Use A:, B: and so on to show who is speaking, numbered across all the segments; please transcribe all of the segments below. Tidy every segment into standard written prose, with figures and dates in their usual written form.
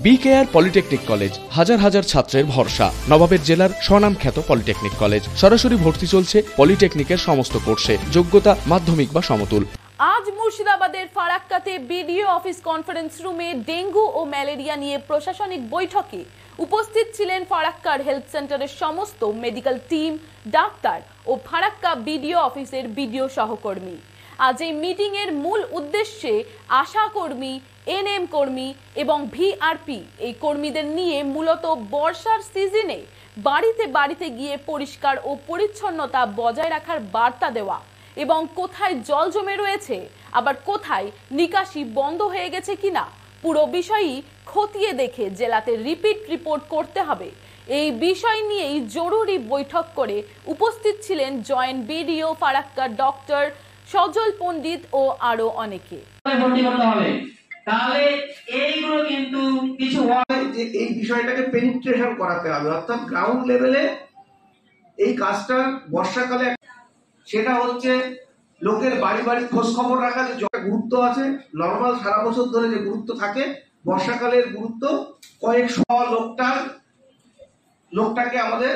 A: BKR polytechnic college হাজার হাজার ছাত্রের ভরসা। নবাবের জেলার স্বনামখ্যাত পলিটেকনিক কলেজ। সরাসরি ভর্তি চলছে পলিটেকনিকের সমস্ত কোর্সে, যোগ্যতা মাধ্যমিক বা সমতুল।
B: আজ মুর্শিদাবাদের ফারাক্কাতে বিডিও অফিস কনফারেন্স রুমে ডেঙ্গু ও ম্যালেরিয়া নিয়ে প্রশাসনিক বৈঠকে উপস্থিত ছিলেন ফারাক্কার হেলথ সেন্টারের সমস্ত মেডিকেল টিম, ডাক্তার ও ফারাক্কা বিডিও অফিসের বিডিও সহকর্মী। আজ এই মিটিং এর মূল উদ্দেশ্যে আশা কর্মী, এনএম কর্মী এবং ভিআরপি এই কর্মীদের নিয়ে মূলত বর্ষার সিজনে বাড়িতে বাড়িতে গিয়ে পরিষ্কার ও পরিচ্ছন্নতা বজায় রাখার বার্তা দেওয়া এবং কোথায় জল জমে রয়েছে, আবার কোথায় নিকাশি বন্ধ হয়ে গেছে কিনা পুরো বিষয়ই খতিয়ে দেখে জেলাতে রিপিট রিপোর্ট করতে হবে। এই বিষয় নিয়েই জরুরি বৈঠক করে উপস্থিত ছিলেন জয়েন্ট বিডিও ফারাক্কা ডক্টর সজল পণ্ডিত ও আরো অনেকে।
C: তাহলে এইগুলো কিন্তু কিছু হয় যে এই বিষয়টাকে পেনিট্রেশন করাতে হবে, অর্থাৎ গ্রাউন্ড লেভেলে এই কাজটা বর্ষাকালে সেটা হচ্ছে লোকের বাড়ি বাড়ি খোঁজ খবর রাখা, যে গুরুত্ব আছে নর্মাল সারা বছর ধরে যে গুরুত্ব থাকে, বর্ষাকালের গুরুত্ব কয়েকশো লোকটাকে আমাদের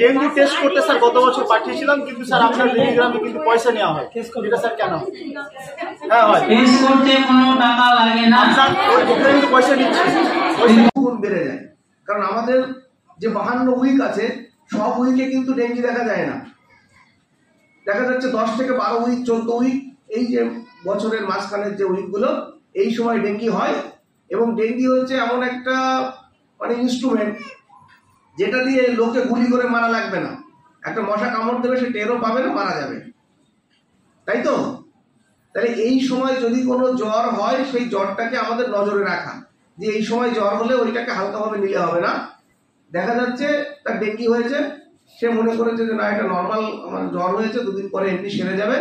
D: ডেঙ্গু টেস্ট করতে স্যার গত বছর পাঠিয়েছিলাম, কিন্তু স্যার আপনার মিলিগ্রামে কিন্তু পয়সা নেওয়া হয়, এটা স্যার কেন? হ্যাঁ হয়,
C: টেস্ট করতে কোনো টাকা লাগে না,
D: কিন্তু পয়সা নিচ্ছে,
C: বেড়ে যায়। কারণ আমাদের যে 52 উইক আছে, সব উইকে কিন্তু ডেঙ্গি দেখা যায় না, দেখা যাচ্ছে 10 থেকে 12 উইক, 14 উইক, এই যে বছরের মাঝখানের যে উইকগুলো, এই সময় ডেঙ্গি হয়। এবং ডেঙ্গি হচ্ছে এমন একটা ইনস্ট্রুমেন্ট যেটা দিয়ে লোকে গুলি করে মারা লাগবে না, একটা মশা কামড় দেবে, সে টেরও পাবে না, মারা যাবে, তাই তো? তাহলে এই সময় যদি কোনো জ্বর হয়, সেই জ্বরটাকে আমাদের নজরে রাখা, যে এই সময় জ্বর হলে ওইটাকে হালকাভাবে নিলে হবে না। দেখা যাচ্ছে তার ডেঙ্গি হয়েছে, সে মনে করেছে যে না এটা নর্মাল আমার জ্বর হয়েছে, দুদিন পরে এমনি সেরে যাবে,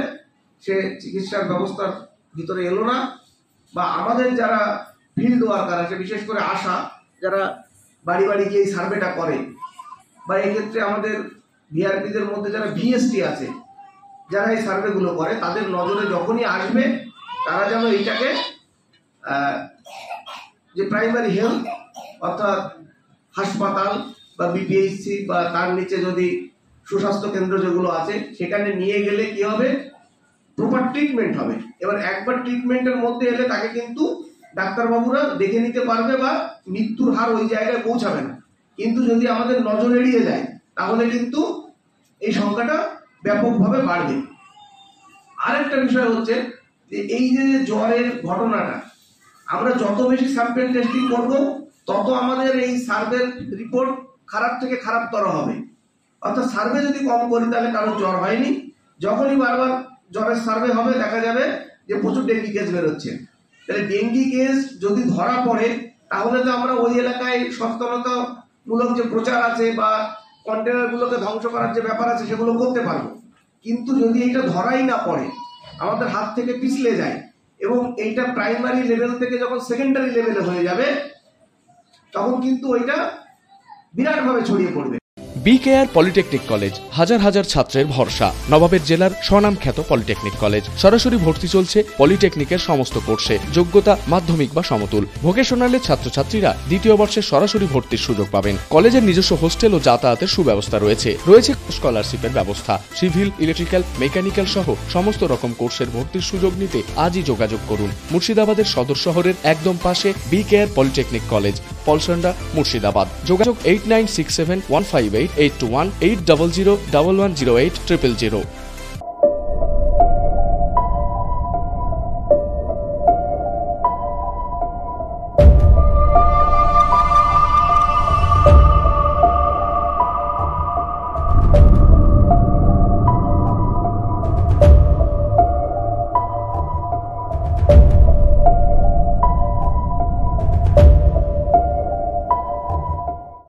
C: সে চিকিৎসার ব্যবস্থার ভিতরে এলো না। বা আমাদের যারা ফিল্ড ওয়ার্কার আছে, বিশেষ করে আশা যারা বাড়ি বাড়ি গিয়ে এই সার্ভেটা করে, বা এক্ষেত্রে আমাদের ভিআরপিদের মধ্যে যারা ভিএসটি আছে, যারা এই সার্ভেগুলো করে, তাদের নজরে যখনই আসবে তারা যেন এইটাকে যে প্রাইমারি হেলথ অর্থাৎ হাসপাতাল বা বিপিএইচসি বা তার নিচে যদি সুস্বাস্থ্য কেন্দ্র যেগুলো আছে, সেখানে নিয়ে গেলে কি হবে, প্রপার ট্রিটমেন্ট হবে। এবার একবার ট্রিটমেন্টের মধ্যে এলে তাকে কিন্তু ডাক্তারবাবুরা দেখে নিতে পারবে বা মৃত্যুর হার ওই জায়গায় পৌঁছাবে না। কিন্তু যদি আমাদের নজর এড়িয়ে যায়, তাহলে কিন্তু এই সংখ্যাটা ব্যাপকভাবে বাড়বে। আরেকটা বিষয় হচ্ছে যে এই যে জ্বরের ঘটনাটা, আমরা যত বেশি স্যাম্পল টেস্টিং করব, তত আমাদের এই সার্ভের রিপোর্ট খারাপ থেকে খারাপতর হবে। অর্থাৎ সার্ভে যদি কম করি, তাহলে কারো জ্বর হয়নি, যখনই বারবার জ্বরের সার্ভে হবে দেখা যাবে যে প্রচুর ডেঙ্গি কেস বেরোচ্ছে। তাহলে ডেঙ্গি কেস যদি ধরা পড়ে, তাহলে তো আমরা ওই এলাকায় সচেতনতামূলক যে প্রচার আছে বা কন্টেনারগুলোকে ধ্বংস করার যে ব্যাপার আছে, সেগুলো করতে পারবো। কিন্তু যদি এইটা ধরাই না পড়ে, আমাদের হাত থেকে পিছলে যায়, এবং এইটা প্রাইমারি লেভেল থেকে যখন সেকেন্ডারি লেভেলে হয়ে যাবে, তখন কিন্তু ওইটা বিরাটভাবে ছড়িয়ে পড়বে।
A: বিকেআর পলিটেকনিক কলেজ হাজার হাজার ছাত্রের ভরসা। নবাবের জেলার স্বনামখ্যাত পলিটেকনিক কলেজ। সরাসরি ভর্তি চলছে পলিটেকনিকের সমস্ত কোর্সে, যোগ্যতা মাধ্যমিক বা সমতুল। ভোকেশনালের ছাত্রছাত্রীরা দ্বিতীয় বর্ষে সরাসরি ভর্তির সুযোগ পাবেন। কলেজের নিজস্ব হোস্টেল ও যাতায়াতের সুব্যবস্থা রয়েছে। স্কলারশিপের ব্যবস্থা। সিভিল, ইলেকট্রিক্যাল, মেকানিক্যাল সহ সমস্ত রকম কোর্সের ভর্তির সুযোগ নিতে আজই যোগাযোগ করুন। মুর্শিদাবাদের সদর শহরের একদম পাশে BKR polytechnic college, Palsanda, Murshidabad. যোগাযোগ 8967158821 8001108 000।